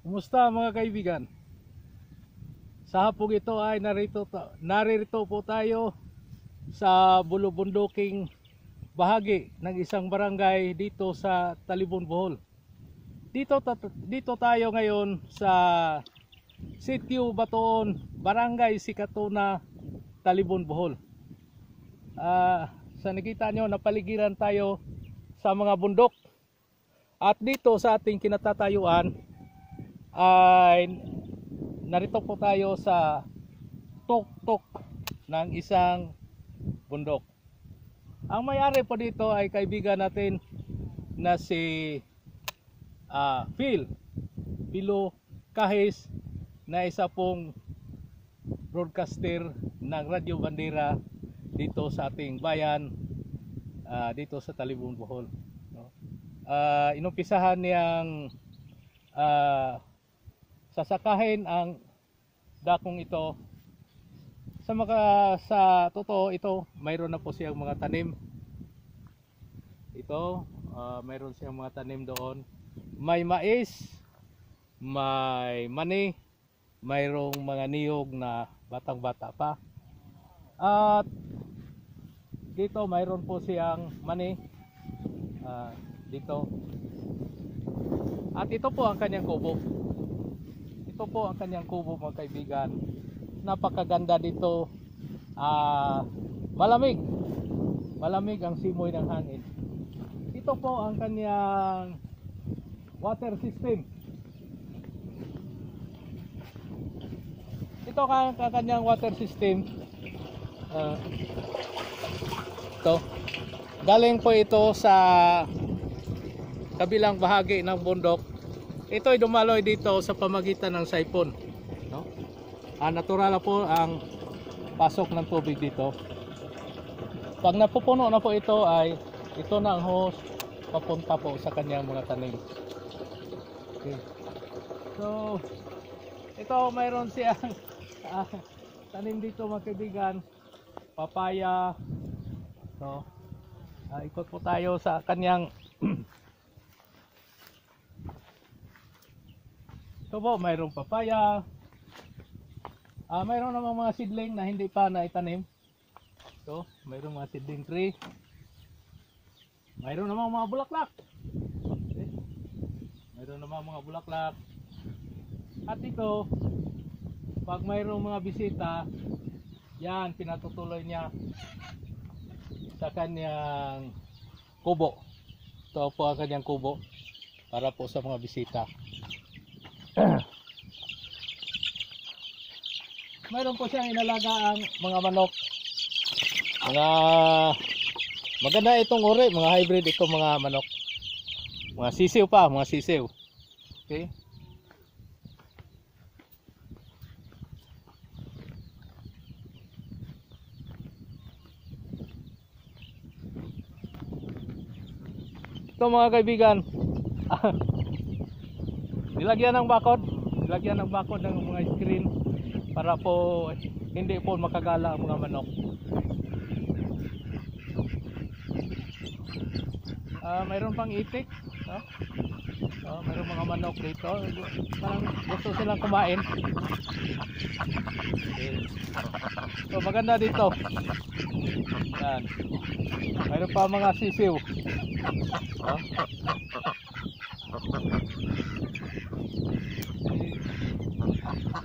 Kumusta mga kaibigan? Sa hapong ito ay naririto po tayo sa bulubunduking bahagi ng isang barangay dito sa Talibon, Bohol. Dito tayo ngayon sa Sitio Batoon, Barangay Sikatuna, Talibon, Bohol. Sa nakita nyo, napaligiran tayo sa mga bundok. At dito sa ating kinatatayuan ay narito po tayo sa tuktok ng isang bundok. Ang may-ari po dito ay kaibigan natin na si Philo Kahis, na isa pong broadcaster ng Radyo Bandera dito sa ating bayan, dito sa Talibon, Bohol. Inumpisahan niyang sasakahin ang dakong ito. Sa totoo ito, mayroon na po siyang mga tanim. Ito, mayroon siyang mga tanim doon. May mais, may mani, mayroong mga niyog na batang-bata pa. At dito mayroon po siyang mani dito. At ito po ang kanyang kubo. Ito po ang kanyang kubo, mga kaibigan. Napakaganda dito. Malamig ang simoy ng hangin. Ito po ang kanyang water system. Ito ang kanyang water system. Ito. Galing po ito sa kabilang bahagi ng bundok. Ito ay dumaloy dito sa pamagitan ng saipon, no? Natural po ang pasok ng tubig dito. Pag napupuno na po ito, ay ito na ang hose papunta po sa kanyang mga tanim. Okay. So ito, mayroon siyang tanim dito, mga kaibigan. Papaya. So ikot po tayo sa kanyang ito po, mayroong papaya. Mayroon namang mga seedling na hindi pa naitanim. So, mayroong mga seedling tree. Mayroon namang mga bulaklak. Okay. Mayroon namang mga bulaklak. At ito, pag mayroong mga bisita, yan, pinatutuloy niya sa kanyang kubo. Ito po ang kanyang kubo para po sa mga bisita. Mayroon po siyang inalaga ang mga manok. Maganda itong uri, mga hybrid itong mga manok. Mga sisiw pa, mga sisiw. Okay? Ito, mga kaibigan. Nilagyan ng bakod ng mga screen para po hindi po makagala ang mga manok. Mayroon pang itik, no? Mayroon mga manok dito. Parang gusto silang kumain. Okay. So maganda dito. Yan. Mayroon pa mga sisiw.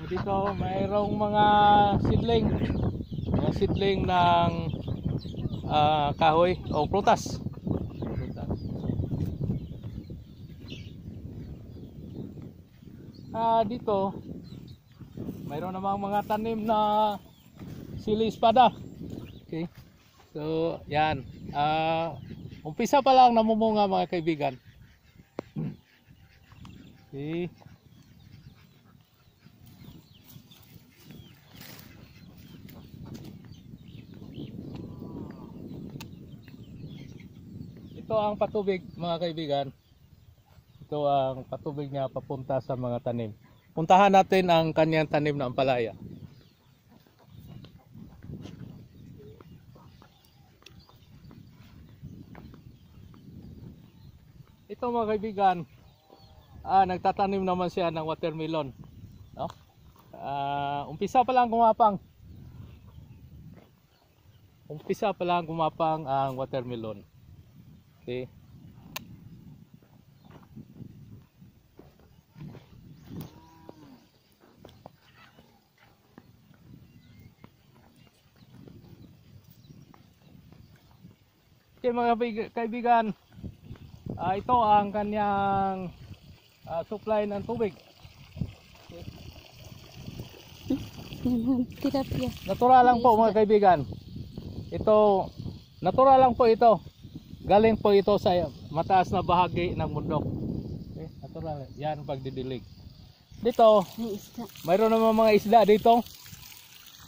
Dito mayroong mga seedling ng kahoy o prutas. Dito mayroon namang mga tanim na sili espada. Okay. So yan, umpisa pa lang namumunga, mga kaibigan. Okay. Ito ang patubig, mga kaibigan. Ito ang patubig niya papunta sa mga tanim. Puntahan natin ang kanyang tanim na ampalaya. Ito, mga kaibigan, nagtatanim naman siya ng watermelon, no? Umpisa pa lang gumapang. Umpisa pa lang gumapang ang watermelon. Okay. Okay mga kaibigan, ito ang kanyang supply ng tubig. Tilapia. Natural lang po mga kaibigan. Ito, natural lang po ito. Galing po ito sa mataas na bahagi ng bundok. Okay, natural. Yan ang pagdidilig. Dito, May isda. mayroon naman mga isda dito.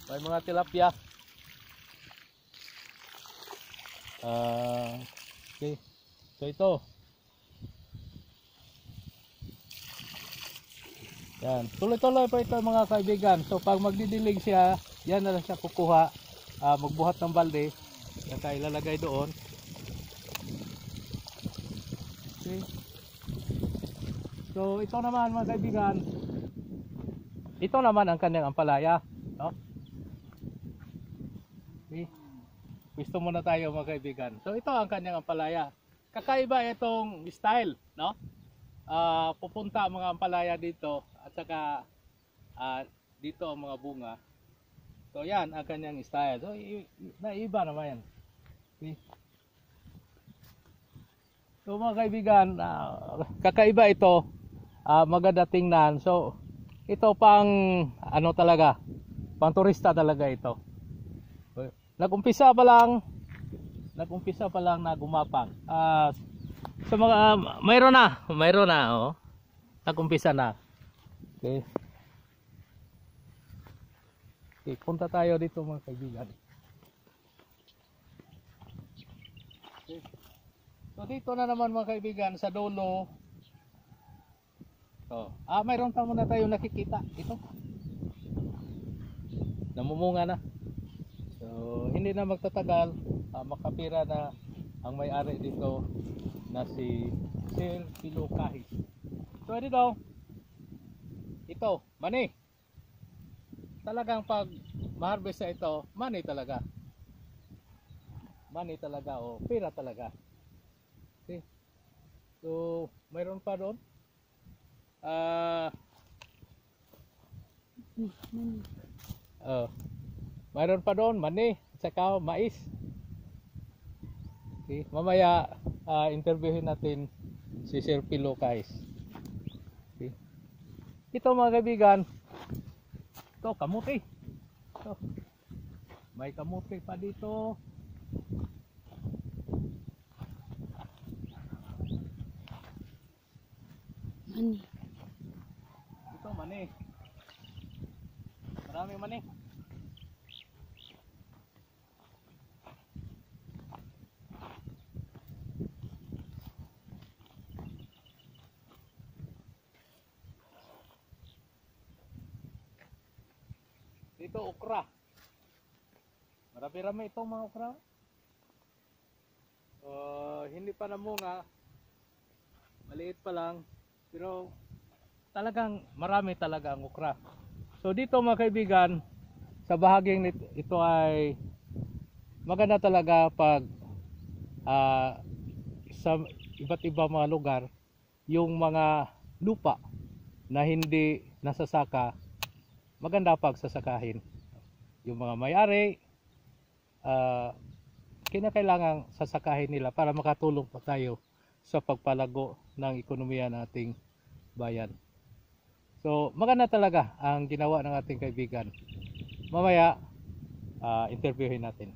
May mga tilapia. Okay. So ito. Yan. Tuloy-tuloy po ito mga kaibigan. So pag magdidilig siya, yan na lang siya kukuha. Magbuhat ng balde. Yan tayo ilalagay doon. Okay. So ito naman mga kaibigan. Ito naman ang kanyang ampalaya. No? Okay. Gusto muna tayo mga kaibigan. So ito ang kanyang ampalaya. Kakaiba itong style, no? Pupunta ang mga ampalaya dito at saka dito ang mga bunga. So yan ang kanyang style. So naiba naman yan. Okay. So mga kaibigan, kakaiba ito. Maganda tingnan. So ito pang ano talaga, pang turista talaga ito. Nag-umpisa pa lang na gumapang. Sa mga mayroon na oh. Nag-umpisa na. Okay. Okay, punta tayo dito mga kaibigan. Okay. So dito na naman mga kaibigan sa dulo. Oh, mayroon pa muna tayo nakikita ito. Namumunga na. So hindi na magtatagal, makapira na ang may-ari dito na si Sir Philo Kahis. So ito, mani. Talagang pag ma-harvest na ito, mani talaga. Mani talaga o pira talaga. Okay. So mayroon pa doon. Mayroon pa doon mani at saka mais. Okay, mamaya interviewin natin si Sir Philo Kahis. Okay. Ito mga kaibigan, ito kamuti. Ito. May kamuti pa dito. Mani. Ito mani. Maraming mani. Dito okra. Marami-rami itong mga okra. Hindi pa namunga. Maliit pa lang. Pero talagang marami talaga ang okra. So dito mga kaibigan, sa bahaging ito ay maganda talaga pag sa iba't iba mga lugar, yung mga lupa na hindi nasasaka, maganda pag sasakahin. Yung mga may-ari, kinakailangan sasakahin nila para makatulong pa tayo sa pagpalago ng ekonomiya ng ating bayan. So maganda talaga ang ginawa ng ating kaibigan. Mamaya interviewin natin.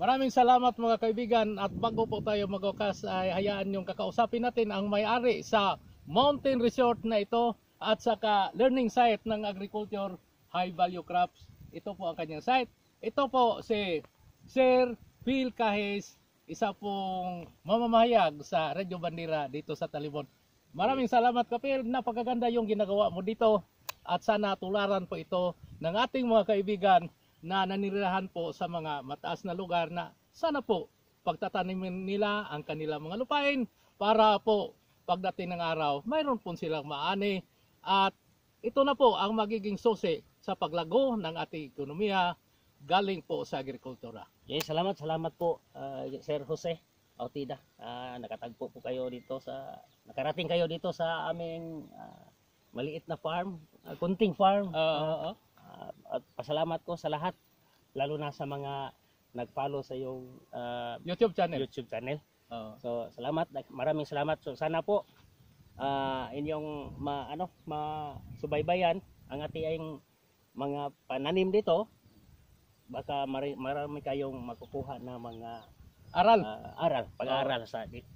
Maraming salamat mga kaibigan, at bago po tayo magwakas ay hayaan yung kakausapin natin ang may-ari sa mountain resort na ito at saka learning site ng agriculture high value crops. Ito po ang kanyang site. Ito po si Sir Phil Kahis, isa pong mamamahayag sa Radio Bandera dito sa Talibon. Maraming salamat Kapil, napakaganda yung ginagawa mo dito at sana tularan po ito ng ating mga kaibigan na nanirahan po sa mga mataas na lugar na sana po pagtatanimin nila ang kanilang mga lupain para po pagdating ng araw, mayroon po silang maani at ito na po ang magiging susi sa paglago ng ating ekonomiya galing po sa agrikultura. Yes, salamat po Sir Jose Autida. Nakatagpo po kayo dito nakarating kayo dito sa aming maliit na farm, kunting farm. At pasalamat ko sa lahat, lalo na sa mga nag-follow sa iyong YouTube channel. So salamat, maraming salamat. So sana po inyong masubaybayan ang ating mga pananim dito. Baka marami kayong makukuha na mga pag-aaral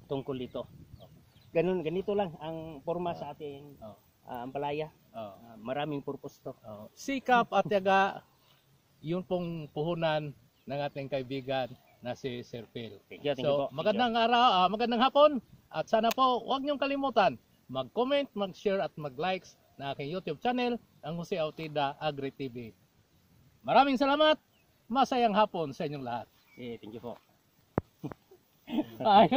tungkol dito. Ganito lang ang forma sa ating ampalaya. Maraming purpose to. Sikap at yaga, yun pong puhunan ng ating kaibigan na si Sir Phil. Thank you So, po. magandang araw, magandang hapon, at sana po huwag niyong kalimutan mag-comment, mag-share at mag-likes na aking YouTube channel, ang Jose Autida Agri TV. Maraming salamat, masayang hapon sa inyong lahat. Thank you po. Ay.